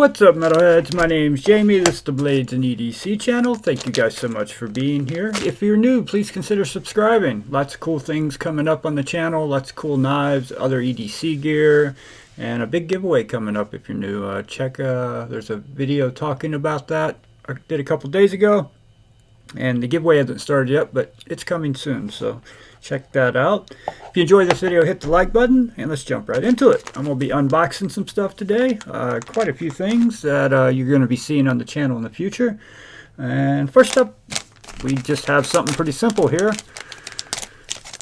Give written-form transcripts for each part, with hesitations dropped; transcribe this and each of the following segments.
What's up, metalheads? My name's Jamie. This is the Blades and EDC channel. Thank you guys so much for being here. If you're new, please consider subscribing. Lots of cool things coming up on the channel. Lots of cool knives, other EDC gear, and a big giveaway coming up if you're new. There's a video talking about that I did a couple days ago. And the giveaway hasn't started yet, but it's coming soon, so check that out. If you enjoyed this video, hit the like button, and let's jump right into it. I'm going to be unboxing some stuff today. Quite a few things that you're going to be seeing on the channel in the future. And first up, we just have something pretty simple here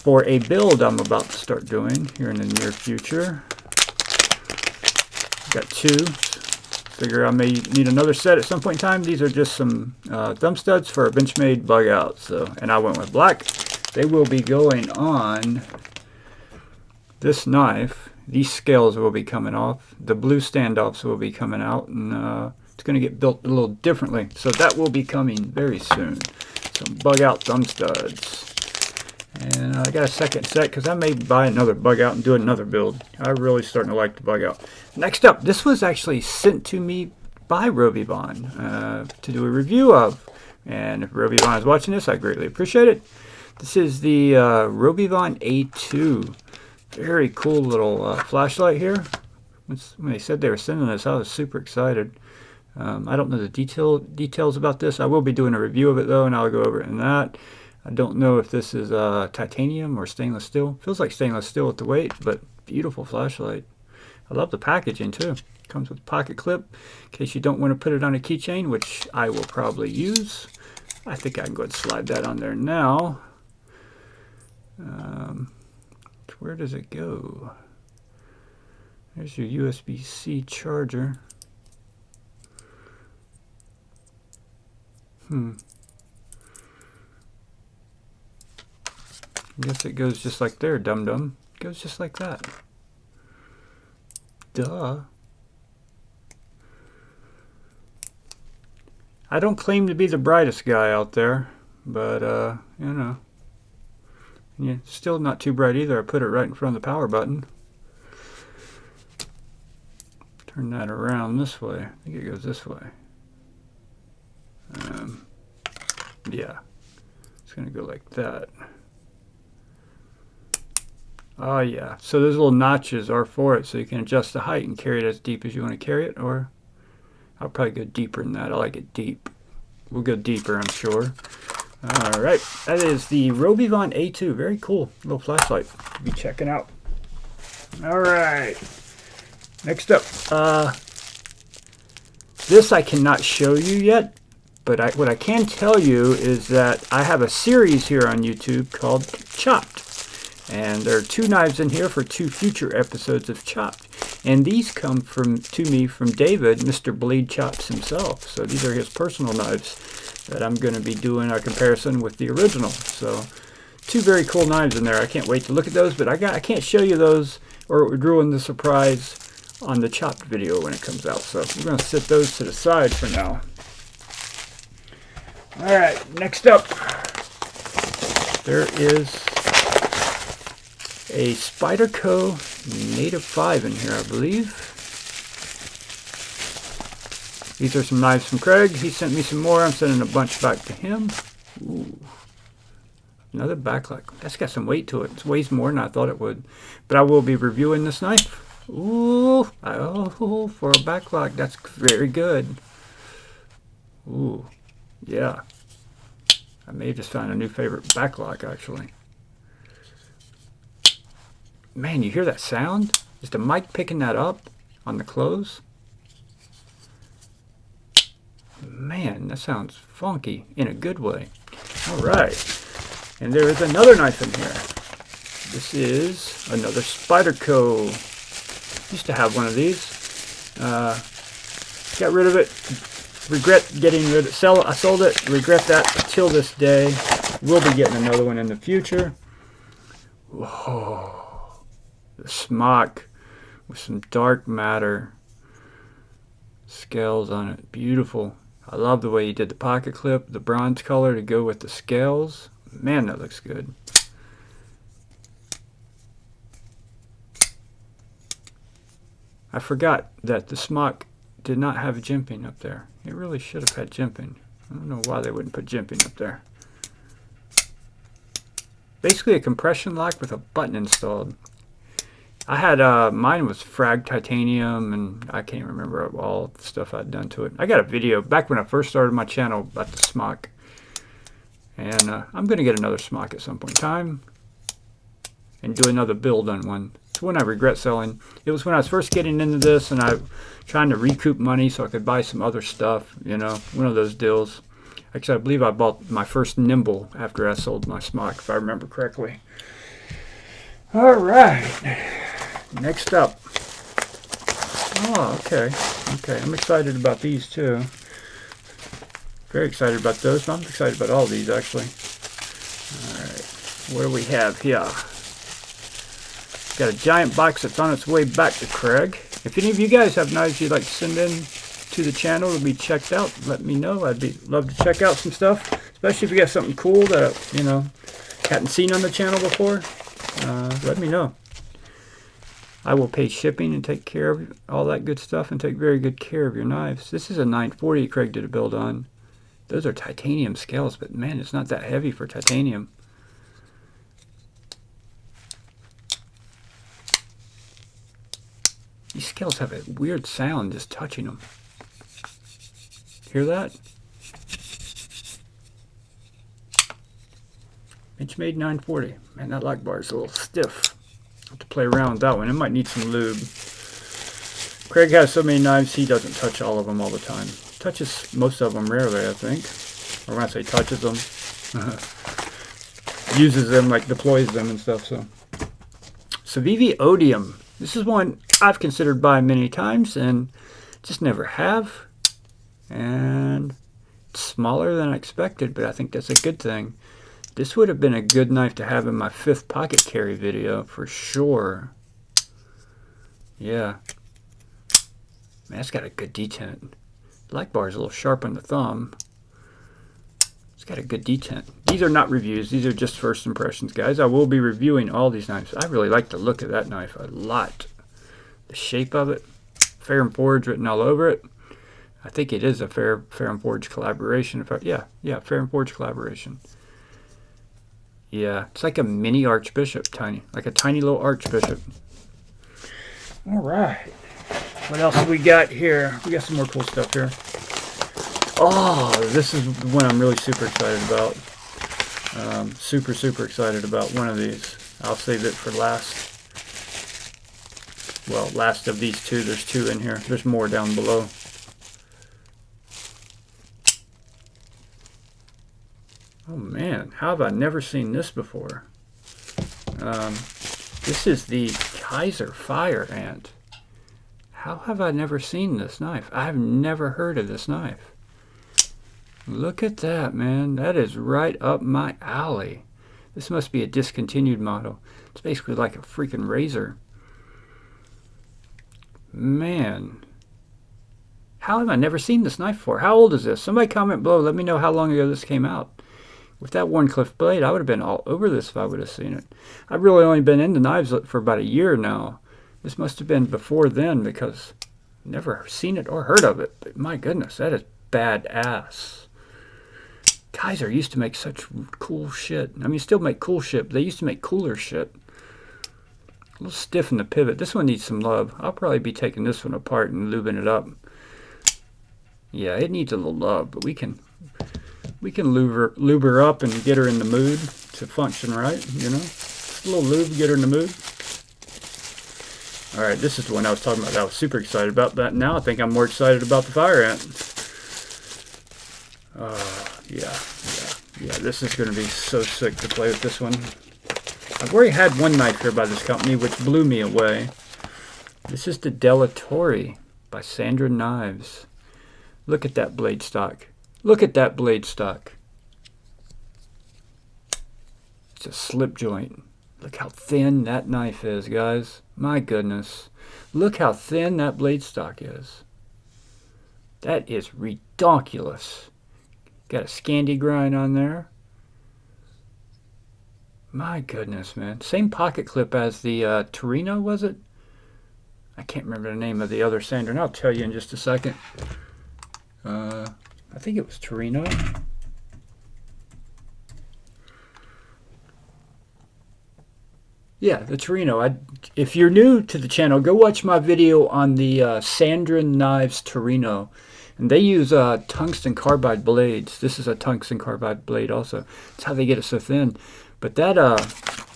for a build I'm about to start doing here in the near future. Got two. Figure I may need another set at some point in time. These are just some thumb studs for a Benchmade bug out. And I went with black. They will be going on this knife. These scales will be coming off. The blue standoffs will be coming out, and it's going to get built a little differently. So that will be coming very soon. Some bug out thumb studs. And I got a second set because I may buy another bug out and do another build. I'm really starting to like the bug out. Next up, this was actually sent to me by Vaughn to do a review of. And if Vaughn is watching this, I greatly appreciate it. This is the Vaughn A2. Very cool little flashlight here. When they said they were sending this, I was super excited. I don't know the details about this. I will be doing a review of it though, and I'll go over it in that. I don't know if this is titanium or stainless steel. Feels like stainless steel with the weight, but beautiful flashlight. I love the packaging too. Comes with a pocket clip in case you don't want to put it on a keychain, which I will probably use. I think I can go ahead and slide that on there now. Where does it go? There's your USB-C charger. I guess it goes just like there, dum-dum. It goes just like that. Duh. I don't claim to be the brightest guy out there, but, you know. Yeah, still not too bright either. I put it right in front of the power button. Turn that around this way. I think it goes this way. Yeah. It's going to go like that. Oh yeah, so those little notches are for it, so you can adjust the height and carry it as deep as you want to carry it, or I'll probably go deeper than that. I like it deep. We'll go deeper, I'm sure. Alright, that is the Vaughn A2. Very cool little flashlight to be checking out. Alright, next up, this I cannot show you yet, but what I can tell you is that I have a series here on YouTube called Chopped. And there are two knives in here for two future episodes of Chopped. And these come to me from David, Mr. Blade Chops himself. So these are his personal knives that I'm going to be doing a comparison with the original. So two very cool knives in there. I can't wait to look at those, but I can't show you those or it would ruin the surprise on the Chopped video when it comes out. So we're going to set those to the side for now. Alright, next up, there is a Spyderco Native 5 in here, I believe. These are some knives from Craig. He sent me some more. I'm sending a bunch back to him. Ooh. Another backlight. That's got some weight to it. It weighs more than I thought it would. But I will be reviewing this knife. Ooh. Oh, for a backlight. That's very good. Ooh. Yeah. I may have just found a new favorite backlock, actually. Man, you hear that sound? Is the mic picking that up on the close? Man, that sounds funky in a good way. Alright. And there is another knife in here. This is another Spyderco. Used to have one of these. Got rid of it. Regret getting rid of it. I sold it. Regret that till this day. We'll be getting another one in the future. Whoa. The smock with some dark matter scales on it. Beautiful. I love the way he did the pocket clip, the bronze color to go with the scales. Man, that looks good. I forgot that the smock did not have jimping up there. It really should have had jimping. I don't know why they wouldn't put jimping up there. Basically a compression lock with a button installed. I had, mine was frag titanium, and I can't remember all the stuff I'd done to it. I got a video back when I first started my channel about the smock. And I'm going to get another smock at some point in time and do another build on one. It's one I regret selling. It was when I was first getting into this and I was trying to recoup money so I could buy some other stuff, you know, one of those deals. Actually, I believe I bought my first nimble after I sold my smock, if I remember correctly. All right. Next up. Oh, okay. Okay, I'm excited about these too. Very excited about those. I'm excited about all these, actually. All right. What do we have here? Got a giant box that's on its way back to Craig. If any of you guys have knives you'd like to send in to the channel to be checked out, let me know. I'd love to check out some stuff, especially if you got something cool that, you know, hadn't seen on the channel before. Let me know. I will pay shipping and take care of all that good stuff and take very good care of your knives. This is a 940 Craig did a build on. Those are titanium scales, but man, it's not that heavy for titanium. These scales have a weird sound just touching them. Hear that? Benchmade 940. Man, that lock bar is a little stiff. I'll have to play around with that one. It might need some lube. Craig has so many knives, he doesn't touch all of them all the time. Touches most of them rarely, I think. Or when I say touches them, uses them, like deploys them and stuff. So, Civivi Odium. This is one I've considered buying many times and just never have. And it's smaller than I expected, but I think that's a good thing. This would have been a good knife to have in my 5th pocket carry video for sure. Yeah. Man, it's got a good detent. The light bar is a little sharp on the thumb. It's got a good detent. These are not reviews. These are just first impressions, guys. I will be reviewing all these knives. I really like the look of that knife a lot. The shape of it. Fair and Forge written all over it. I think it is a Fair and Forge collaboration. Yeah, Fair and Forge collaboration. Yeah, it's like a mini Archbishop, tiny. Like a tiny little Archbishop. All right. What else we got here? We got some more cool stuff here. Oh, this is the one I'm really super excited about. Super excited about one of these. I'll save it for last. Well, last of these two. There's 2 in here. There's more down below. Oh man, how have I never seen this before? This is the Kaiser Fire Ant. How have I never seen this knife? I've never heard of this knife. Look at that, man. That is right up my alley. This must be a discontinued model. It's basically like a freaking razor. Man. How have I never seen this knife before? How old is this? Somebody comment below. Let me know how long ago this came out. With that Warncliffe blade, I would have been all over this if I would have seen it. I've really only been into knives for about a year now. This must have been before then because I've never seen it or heard of it. But my goodness, that is badass. Kaiser used to make such cool shit. I mean, still make cool shit, but they used to make cooler shit. A little stiff in the pivot. This one needs some love. I'll probably be taking this one apart and lubing it up. Yeah, it needs a little love, but we can lube her up and get her in the mood to function right, you know? Just a little lube, get her in the mood. All right, this is the one I was talking about that I was super excited about. But now I think I'm more excited about the Fire Ant. Yeah, this is going to be so sick to play with this one. I've already had one knife here by this company, which blew me away. This is the Delatorre by Sandra Knives. Look at that blade stock. Look at that blade stock. It's a slip joint. Look how thin that knife is, guys. My goodness. Look how thin that blade stock is. That is redonkulous. Got a Scandi grind on there. My goodness, man. Same pocket clip as the Torino, was it? I can't remember the name of the other sander, and I'll tell you in just a second. I think it was Torino. Yeah, the Torino. If you're new to the channel, go watch my video on the Sandrin Knives Torino. And they use tungsten carbide blades. This is a tungsten carbide blade also. That's how they get it so thin. But that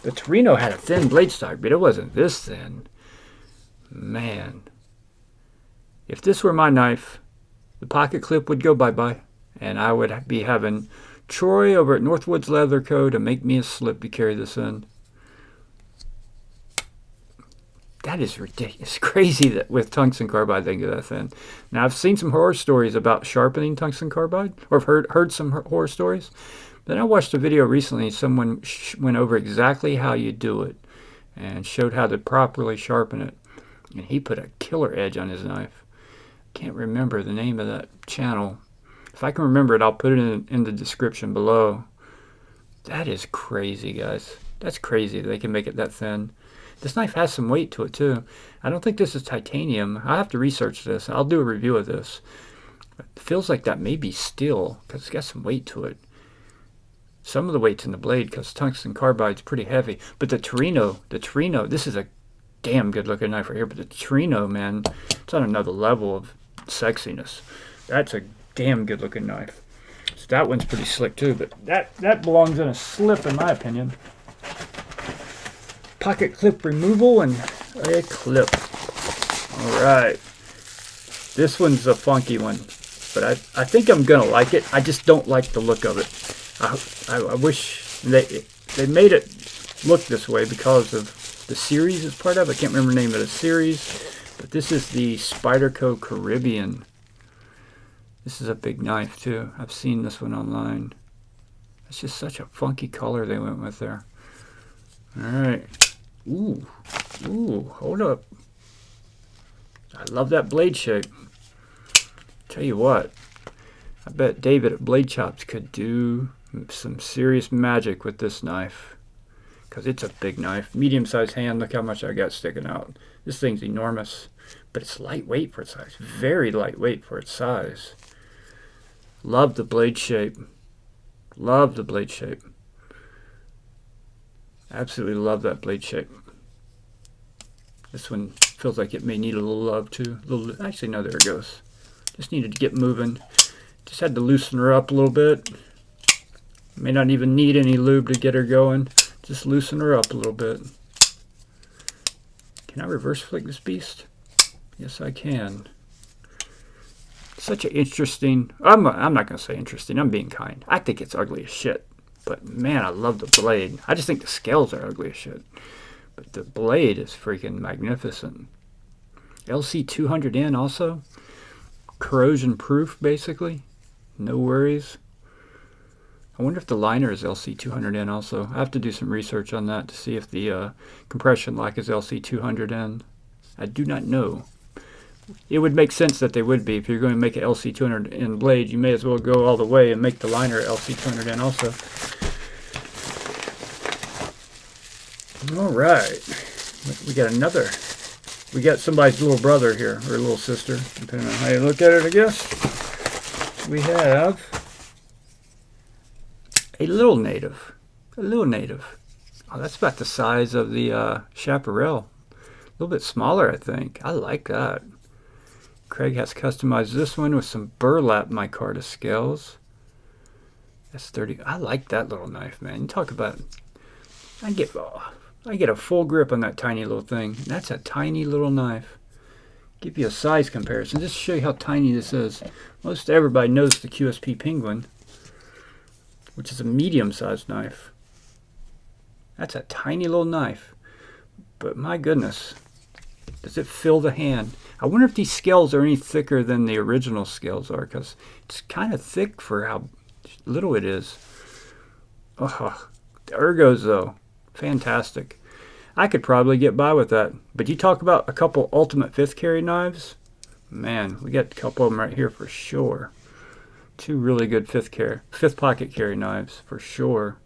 the Torino had a thin blade stock, but it wasn't this thin. Man. If this were my knife, the pocket clip would go bye-bye. And I would be having Troy over at Northwoods Leather Co. to make me a slip to carry this in. That is ridiculous. It's crazy that with tungsten carbide they get that thin. Now, I've seen some horror stories about sharpening tungsten carbide, or I've heard some horror stories. Then I watched a video recently, someone went over exactly how you do it and showed how to properly sharpen it. And he put a killer edge on his knife. Can't remember the name of that channel. If I can remember it, I'll put it in the description below. That is crazy, guys. That's crazy. They can make it that thin. This knife has some weight to it too. I don't think this is titanium. I'll have to research this. I'll do a review of this. It feels like that may be steel because it's got some weight to it. Some of the weight's in the blade because tungsten carbide's pretty heavy. But the Torino, this is a damn good looking knife right here. But the Torino, man, it's on another level of sexiness. That's a damn good looking knife. So that one's pretty slick too. But that belongs in a slip in my opinion. Pocket clip removal and a clip. Alright. This one's a funky one. But I think I'm going to like it. I just don't like the look of it. I wish they made it look this way because of the series it's part of. I can't remember the name of the series. But this is the Spyderco Caribbean. This is a big knife too. I've seen this one online. It's just such a funky color they went with there. Alright. Ooh, hold up. I love that blade shape. Tell you what, I bet David at Blade Chops could do some serious magic with this knife. Because it's a big knife. Medium-sized hand, look how much I got sticking out. This thing's enormous, but it's lightweight for its size. Very lightweight for its size. Love the blade shape. Love the blade shape. Absolutely love that blade shape. This one feels like it may need a little love too. Actually, no, there it goes. Just needed to get moving. Just had to loosen her up a little bit. May not even need any lube to get her going. Just loosen her up a little bit. Can I reverse flick this beast? Yes, I can. Such an interesting... I'm not going to say interesting. I'm being kind. I think it's ugly as shit. But man, I love the blade. I just think the scales are ugly as shit. But the blade is freaking magnificent. LC200N also. Corrosion proof, basically. No worries. I wonder if the liner is LC200N also. I have to do some research on that to see if the compression lock is LC200N. I do not know. It would make sense that they would be. If you're going to make an LC200N blade, you may as well go all the way and make the liner LC200N also. Alright. We got another. We got somebody's little brother here, or little sister, depending on how you look at it, I guess. We have a little native. A little native. Oh, that's about the size of the chaparral. A little bit smaller, I think. I like that. Craig has customized this one with some burlap micarta scales. That's 30. I like that little knife, man. You talk about... I get a full grip on that tiny little thing. That's a tiny little knife. Give you a size comparison, just to show you how tiny this is. Most everybody knows the QSP Penguin, which is a medium-sized knife. That's a tiny little knife. But my goodness, does it fill the hand? I wonder if these scales are any thicker than the original scales are, because it's kind of thick for how little it is. Oh, the ergos, though, fantastic. I could probably get by with that. But you talk about a couple ultimate fifth carry knives, man, we got a couple of them right here for sure. Two really good fifth pocket carry knives for sure.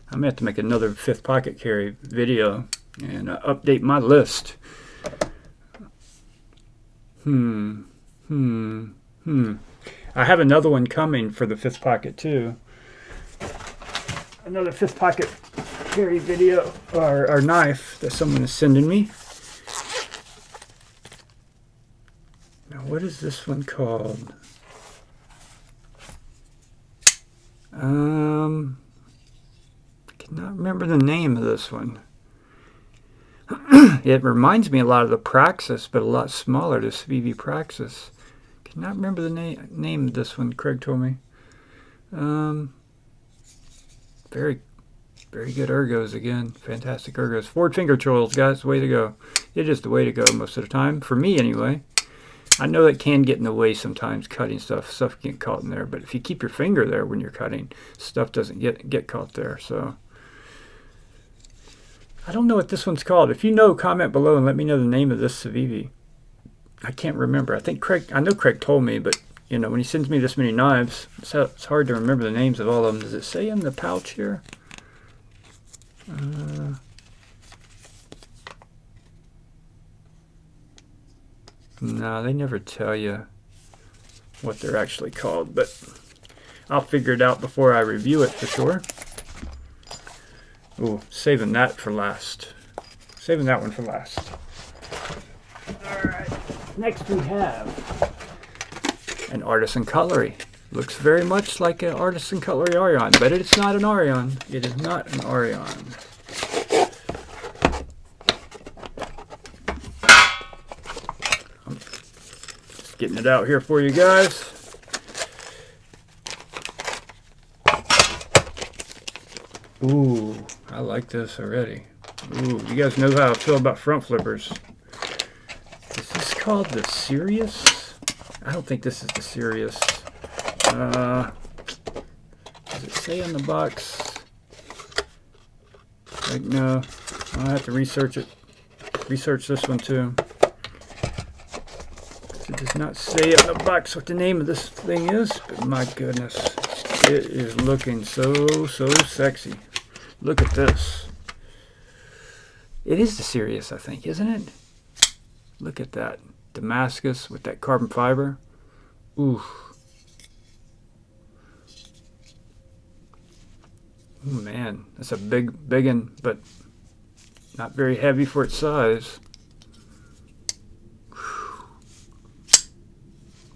I'm gonna have to make another fifth pocket carry video and update my list. Hmm. Hmm. Hmm. I have another one coming for the 5th pocket too. Another 5th pocket carry video or knife that someone is sending me. Now, what is this one called? I cannot remember the name of this one. It reminds me a lot of the Praxis, but a lot smaller, the Civivi Praxis. Cannot remember the name of this one. Craig told me. Very good ergos again. Fantastic ergos. Forward finger choils, guys. Way to go. It is the way to go most of the time. For me, anyway. I know it can get in the way sometimes, cutting stuff. Stuff can get caught in there. But if you keep your finger there when you're cutting, stuff doesn't get caught there. So I don't know what this one's called. If you know, comment below and let me know the name of this Civivi. I can't remember. I know Craig told me, but you know, when he sends me this many knives, it's hard to remember the names of all of them. Does it say in the pouch here? No, they never tell you what they're actually called, but I'll figure it out before I review it for sure. Ooh, saving that for last. Saving that one for last. Alright, next we have an Artisan Cutlery. Looks very much like an Artisan Cutlery Orion, but it's not an Orion. It is not an Orion. I'm just getting it out here for you guys. Ooh, I like this already. Ooh, you guys know how I feel about front flippers. Is this called the Sirius? I don't think this is the Sirius. Does it say on the box? Like, no. I'll have to research it. Research this one too. It does not say on the box what the name of this thing is, but my goodness, it is looking so sexy. Look at this. It is the Sirius, I think, isn't it? Look at that. Damascus with that carbon fiber. Ooh. Oh man, that's a big one, but not very heavy for its size.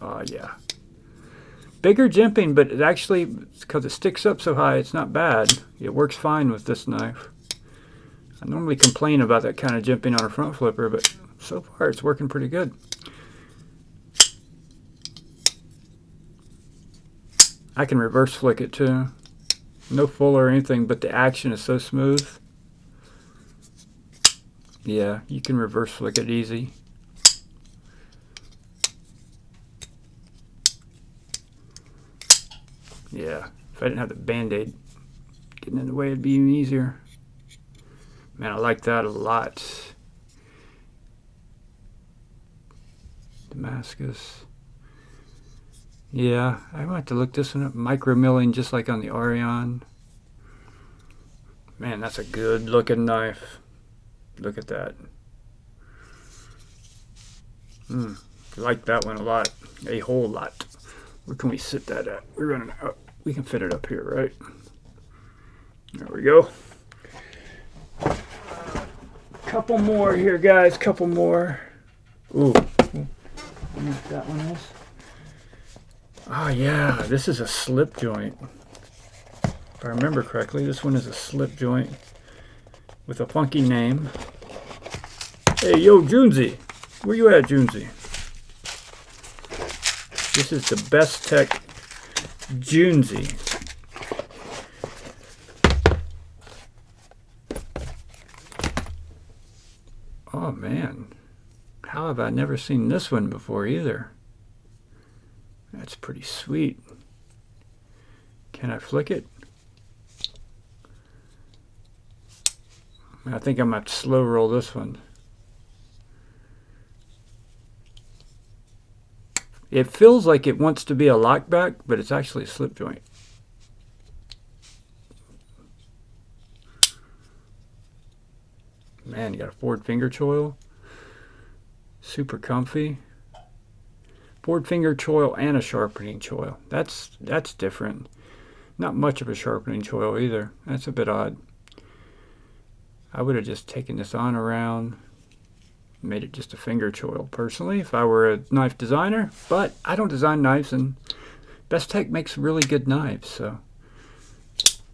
Oh yeah. Bigger jimping, but it actually, because it sticks up so high, it's not bad. It works fine with this knife. I normally complain about that kind of jimping on a front flipper, but so far it's working pretty good. I can reverse flick it too. No full or anything, but the action is so smooth. Yeah, you can reverse flick it easy. Yeah, if I didn't have the Band-Aid getting in the way, it'd be even easier. Man, I like that a lot. Damascus. Yeah, I might have to look this one up. Micro milling just like on the Orion. Man, that's a good looking knife. Look at that. I like that one a lot. A whole lot. Where can we sit that at? We're running out. We can fit it up here, right? There we go. Couple more here, guys. Couple more. Ooh. That one is. Oh yeah, this is a slip joint. If I remember correctly, this one is a slip joint with a funky name. Hey, yo, Junesy. Where you at, Junesy? This is the Best Tech Junesy. Oh man, how have I never seen this one before either? That's pretty sweet. Can I flick it? I think I'm going to have to slow roll this one. It feels like it wants to be a lockback, but it's actually a slip joint. Man, you got a forward finger choil. Super comfy. board finger choil and a sharpening choil. That's different. Not much of a sharpening choil either. That's a bit odd. I would have just taken this on around, made it just a finger choil personally if I were a knife designer, but I don't design knives, and Best Tech makes really good knives. So,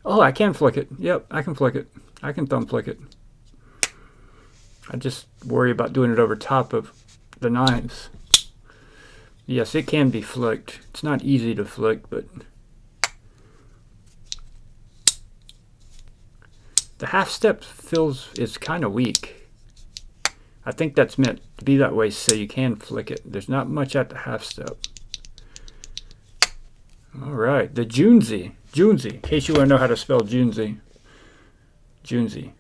oh, I can flick it. Yep, I can flick it. I can thumb flick it. I just worry about doing it over top of the knives. Yes, it can be flicked. It's not easy to flick, but the half step is kind of weak. I think that's meant to be that way so you can flick it. There's not much at the half step. All right, the Junzi. Junzi, in case you want to know how to spell Junzi. Junzi.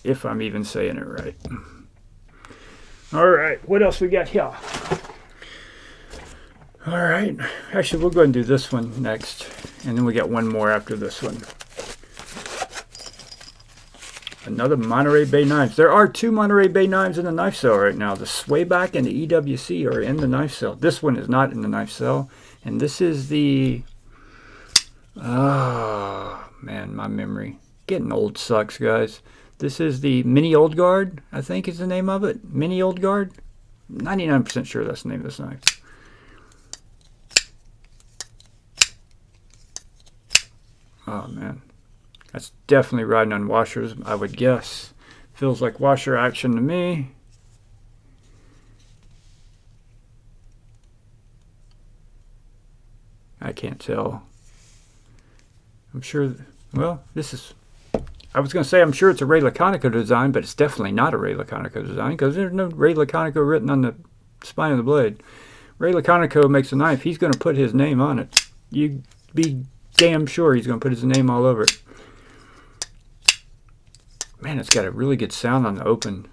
If I'm even saying it right. All right, what else we got here? All right, actually we'll go ahead and do this one next, and then we got one more after this one. Another Monterey Bay Knives. There are 2 Monterey Bay Knives in the knife sale right now. The Swayback and the EWC are in the knife sale. This one is not in the knife sale, and this is the, oh man, my memory. Getting old sucks, guys. This is the Mini Old Guard, I think is the name of it. Mini Old Guard. 99% sure that's the name of this knife. Oh man, that's definitely riding on washers, I would guess. Feels like washer action to me. I can't tell. I'm sure, well, this is, I was going to say I'm sure it's a Ray Laconico design, but it's definitely not a Ray Laconico design because there's no Ray Laconico written on the spine of the blade. Ray Laconico makes a knife, he's going to put his name on it. You be damn sure he's going to put his name all over it. Man, it's got a really good sound on the open.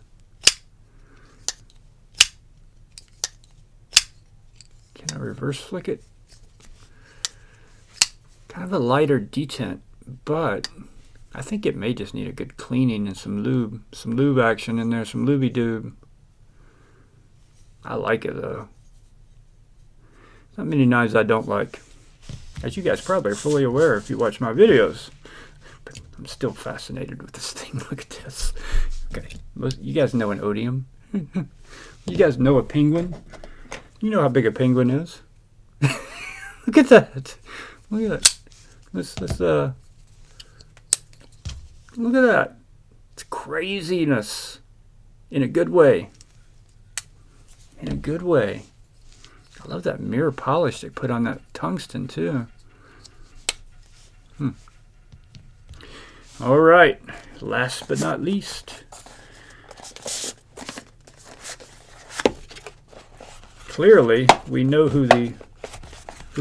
Can I reverse flick it? Kind of a lighter detent, but I think it may just need a good cleaning and some lube action in there, some lubey-doob. I like it though. Not many knives I don't like, as you guys probably are fully aware if you watch my videos. But I'm still fascinated with this thing. Look at this. Okay, you guys know an odium. You guys know a penguin. You know how big a penguin is. Look at that. Look at that. Look at that. It's craziness. In a good way. In a good way. I love that mirror polish they put on that tungsten too. All right. Last but not least. Clearly, we know who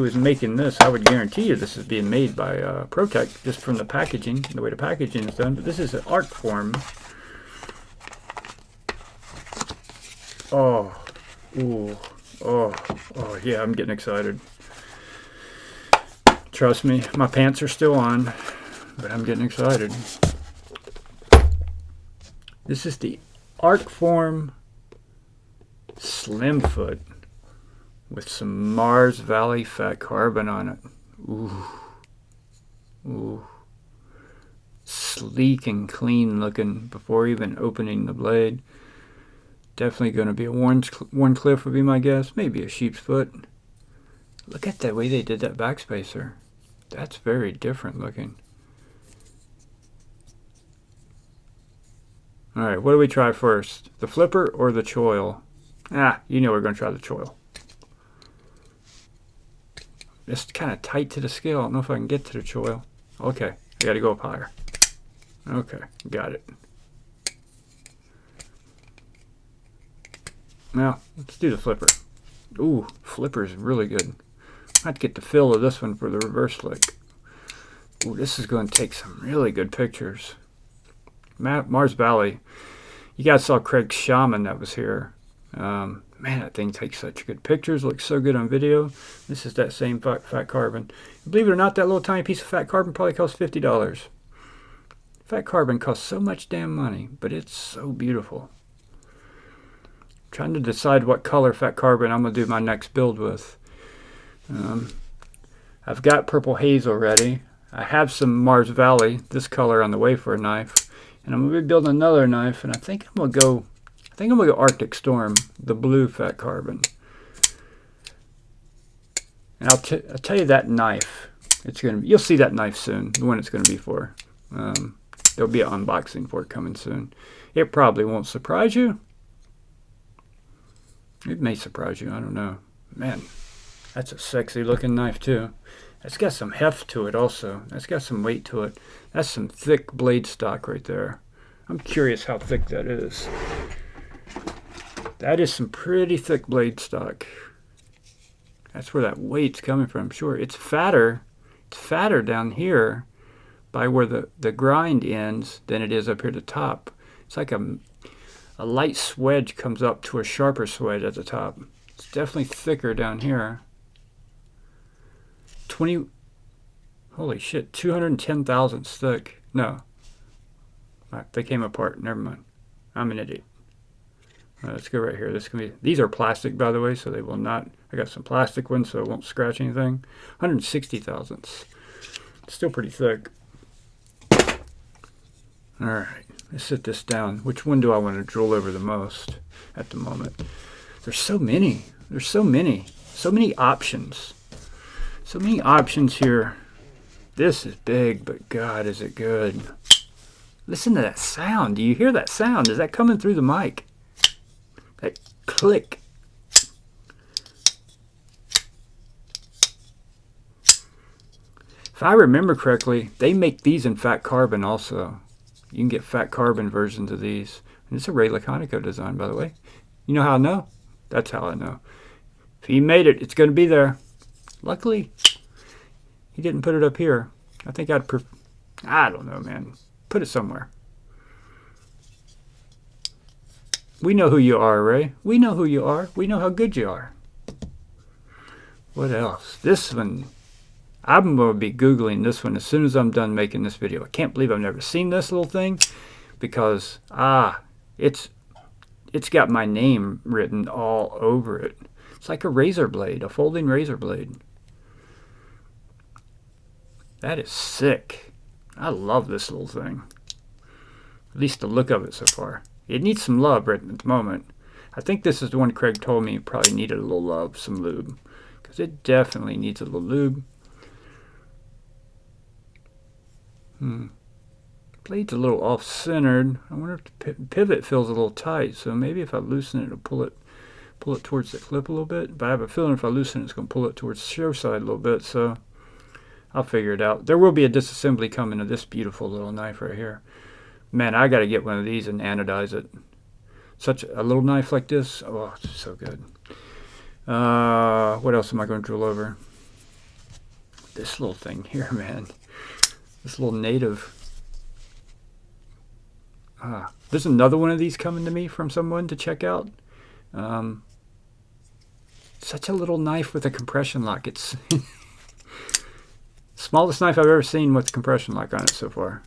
is making this. I would guarantee you this is being made by ProTech, just from the packaging, the way the packaging is done. But this is an art form. Oh, ooh, oh, yeah, I'm getting excited. Trust me, my pants are still on, but I'm getting excited. This is the Artform Slimfoot with some Mars Valley fat carbon on it. Ooh. Ooh. Sleek and clean looking before even opening the blade. Definitely going to be a Warncliffe would be my guess. Maybe a sheep's foot. Look at the way they did that backspacer. That's very different looking. Alright, what do we try first? The flipper or the choil? You know we're going to try the choil. It's kind of tight to the scale. I don't know if I can get to the choil. Okay, I got to go up higher. Okay, got it. Now, let's do the flipper. Ooh, flipper is really good. I have to get the feel of this one for the reverse flick. Ooh, this is going to take some really good pictures. Mars Valley. You guys saw Craig Shaman that was here. Man, that thing takes such good pictures. Looks so good on video. This is that same fat carbon. Believe it or not, that little tiny piece of fat carbon probably costs $50. Fat carbon costs so much damn money, but it's so beautiful. trying to decide what color fat carbon I'm going to do my next build with. I've got purple haze already. I have some Mars Valley, this color, on the way for a knife. And I'm going to be building another knife, and I think I'm going to go Arctic Storm, the blue fat carbon. And I'll tell you that knife. You'll see that knife soon, the one it's going to be for. There'll be an unboxing for it coming soon. It probably won't surprise you. It may surprise you, I don't know. Man, that's a sexy looking knife too. That's got some heft to it also. That's got some weight to it. That's some thick blade stock right there. I'm curious how thick that is. That is some pretty thick blade stock. That's where that weight's coming from, sure. It's fatter. It's fatter down here by where the grind ends than it is up here at the top. It's like a light swedge comes up to a sharper swedge at the top. It's definitely thicker down here. Holy shit, 210 thousandths thick. No. They came apart. Never mind. I'm an idiot. Let's go right here. These are plastic, by the way, so they will not. I got some plastic ones, so it won't scratch anything. 160 thousandths. Still pretty thick. All right, let's sit this down. Which one do I want to drool over the most at the moment? There's so many. There's so many. So many options. So many options here. This is big, but God, is it good. Listen to that sound. Do you hear that sound? Is that coming through the mic? That click. If I remember correctly, they make these in fat carbon also. You can get fat carbon versions of these. And it's a Ray Laconico design, by the way. You know how I know? That's how I know. If he made it, it's going to be there. Luckily, he didn't put it up here. I think I don't know, man. Put it somewhere. We know who you are, Ray. We know who you are. We know how good you are. What else? This one, I'm going to be Googling this one as soon as I'm done making this video. I can't believe I've never seen this little thing because, it's got my name written all over it. It's like a razor blade, a folding razor blade. That is sick. I love this little thing. At least the look of it so far. It needs some love right at the moment. I think this is the one Craig told me probably needed a little love, some lube. Because it definitely needs a little lube. Blade's a little off-centered. I wonder if the pivot feels a little tight. So maybe if I loosen it, it'll pull it towards the clip a little bit. But I have a feeling if I loosen it, it's going to pull it towards the show side a little bit. So I'll figure it out. There will be a disassembly coming to this beautiful little knife right here. Man, I got to get one of these and anodize it. Such a little knife like this. Oh, it's so good. What else am I going to drill over? This little thing here, man. This little native. There's another one of these coming to me from someone to check out. Such a little knife with a compression lock. It's smallest knife I've ever seen with a compression lock on it so far.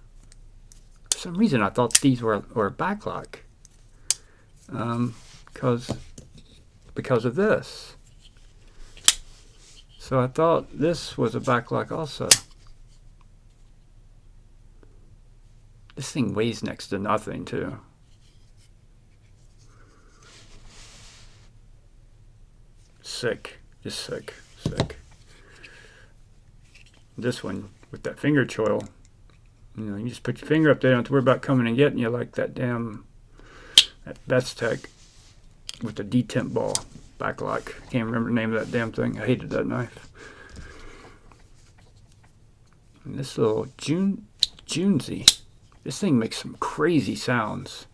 For some reason I thought these were a back lock. Because of this. So I thought this was a back lock also. This thing weighs next to nothing too. Sick. Just sick. Sick. This one with that finger choil. You know, you just put your finger up there, don't have to worry about coming and getting you like that damn Best Tech with the detemp ball back lock. I can't remember the name of that damn thing. I hated that knife. And this little Junesy. This thing makes some crazy sounds.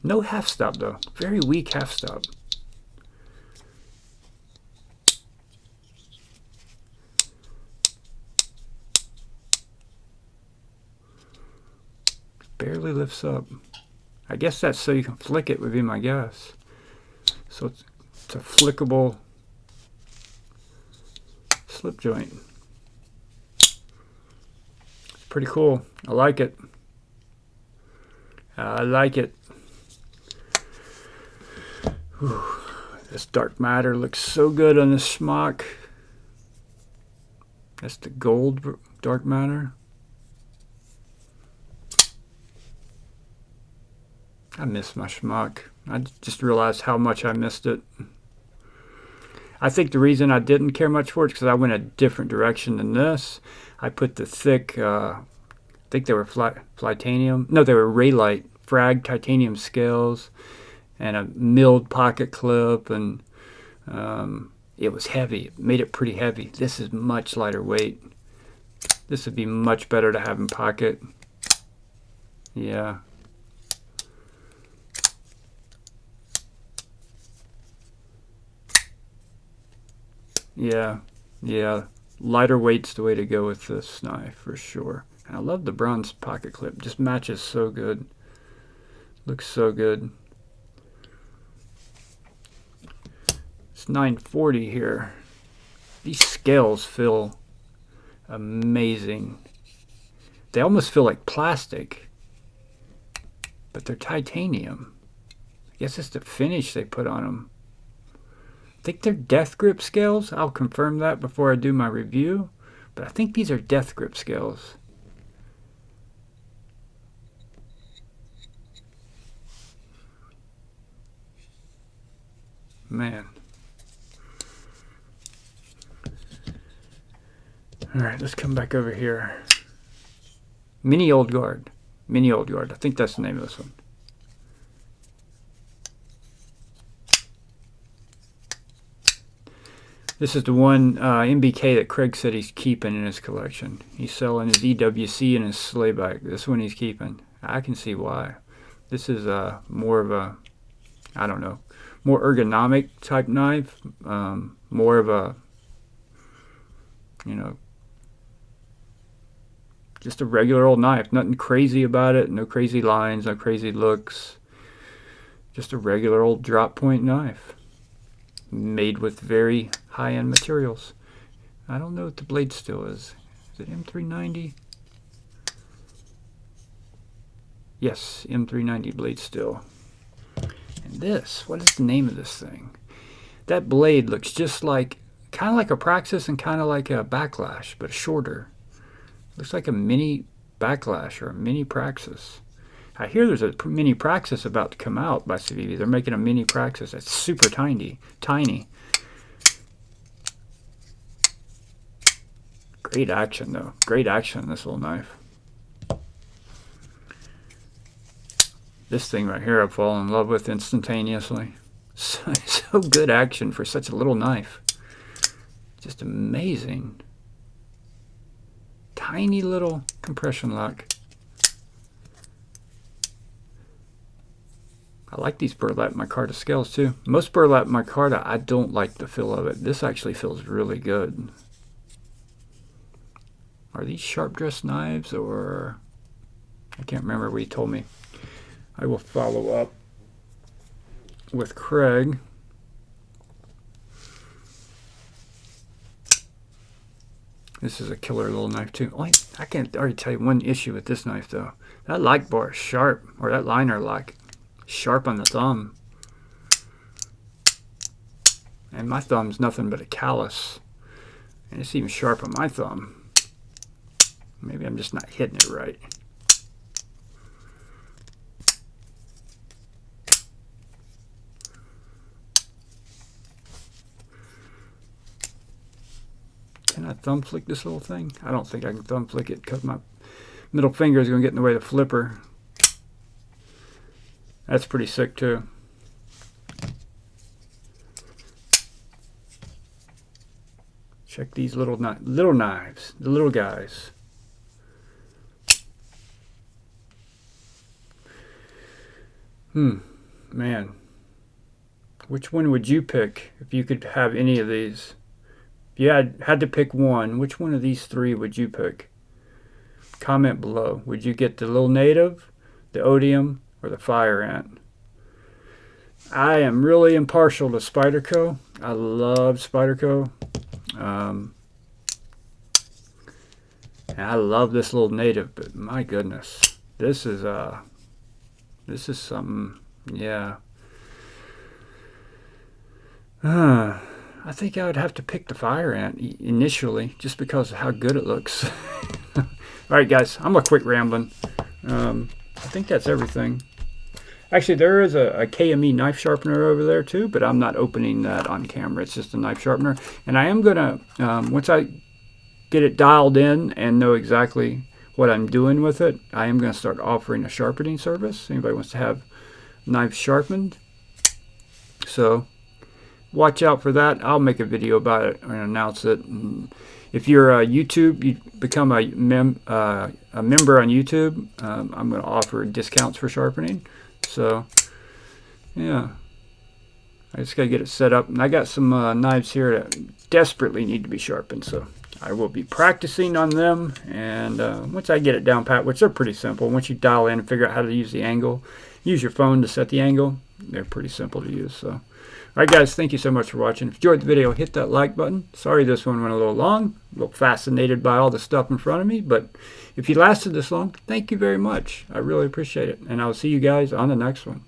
No half stop though. Very weak half stop. Barely lifts up. I guess that's so you can flick it would be my guess. So it's a flickable slip joint. pretty cool. I like it. I like it. Whew. This dark matter looks so good on this smock. That's the gold dark matter. I miss my schmuck. I just realized how much I missed it. I think the reason I didn't care much for it is because I went a different direction than this. I put the thick, I think they were titanium. No, they were Raylite frag titanium scales and a milled pocket clip, and it was heavy. It made it pretty heavy. This is much lighter weight. This would be much better to have in pocket. Yeah. Yeah, lighter weight's the way to go with this knife for sure. And I love the bronze pocket clip. Just matches so good. Looks so good. It's 940 here. These scales feel amazing. They almost feel like plastic, but they're titanium. I guess it's the finish they put on them. I think they're death grip scales. I'll confirm that before I do my review, but I think these are death grip scales. Man. Alright, let's come back over here. Mini Old Guard. Mini Old Guard. I think that's the name of this one. This is the one MBK that Craig said he's keeping in his collection. He's selling his EWC and his slayback. This one he's keeping. I can see why. This is more of a, I don't know, more ergonomic type knife. More of a, you know, just a regular old knife. Nothing crazy about it. No crazy lines, no crazy looks. Just a regular old drop point knife. Made with very high-end materials. I don't know what the blade steel is. Is it M390? Yes, M390 blade steel. And this, what is the name of this thing? That blade looks just like, kind of like a Praxis and kind of like a Backlash, but shorter. Looks like a mini Backlash or a mini Praxis. I hear there's a mini Praxis about to come out by Civivi. They're making a mini Praxis that's super tiny. Great action though. Great action on this little knife. This thing right here I've fallen in love with instantaneously. So good action for such a little knife. Just amazing. Tiny little compression lock. I like these burlap micarta scales too. Most burlap micarta, I don't like the feel of it. This actually feels really good. Are these sharp dress knives or... I can't remember what he told me. I will follow up with Craig. This is a killer little knife too. Oh, I can already tell you one issue with this knife though. That like bar is sharp, or that liner like sharp on the thumb. And my thumb's nothing but a callus. And it's even sharp on my thumb. Maybe I'm just not hitting it right. Can I thumb flick this little thing? I don't think I can thumb flick it because my middle finger is going to get in the way of the flipper. That's pretty sick too. Check these little knives, the little guys. Man. Which one would you pick if you could have any of these? If you had to pick one, which one of these three would you pick? Comment below. Would you get the little native, the odium, or the fire ant? I am really impartial to Spyderco. I love Spyderco. And I love this little native, but my goodness, this is something. Yeah. I think I would have to pick the Fire Ant initially, just because of how good it looks. All right, guys, I'm gonna quit rambling. I think that's everything. Actually, there is a KME knife sharpener over there too, but I'm not opening that on camera. It's just a knife sharpener, and I am gonna once I get it dialed in and know exactly what I'm doing with it, I am gonna start offering a sharpening service. Anybody wants to have knives sharpened? So watch out for that. I'll make a video about it and announce it. And if you're a YouTube, you become a member on YouTube, I'm going to offer discounts for sharpening. So yeah, I just got to get it set up. And I got some knives here that desperately need to be sharpened. So I will be practicing on them. And once I get it down pat, which they're pretty simple. Once you dial in and figure out how to use the angle, use your phone to set the angle, they're pretty simple to use. So alright guys, thank you so much for watching. If you enjoyed the video, hit that like button. Sorry this one went a little long. A little fascinated by all the stuff in front of me. But if you lasted this long, thank you very much. I really appreciate it. And I'll see you guys on the next one.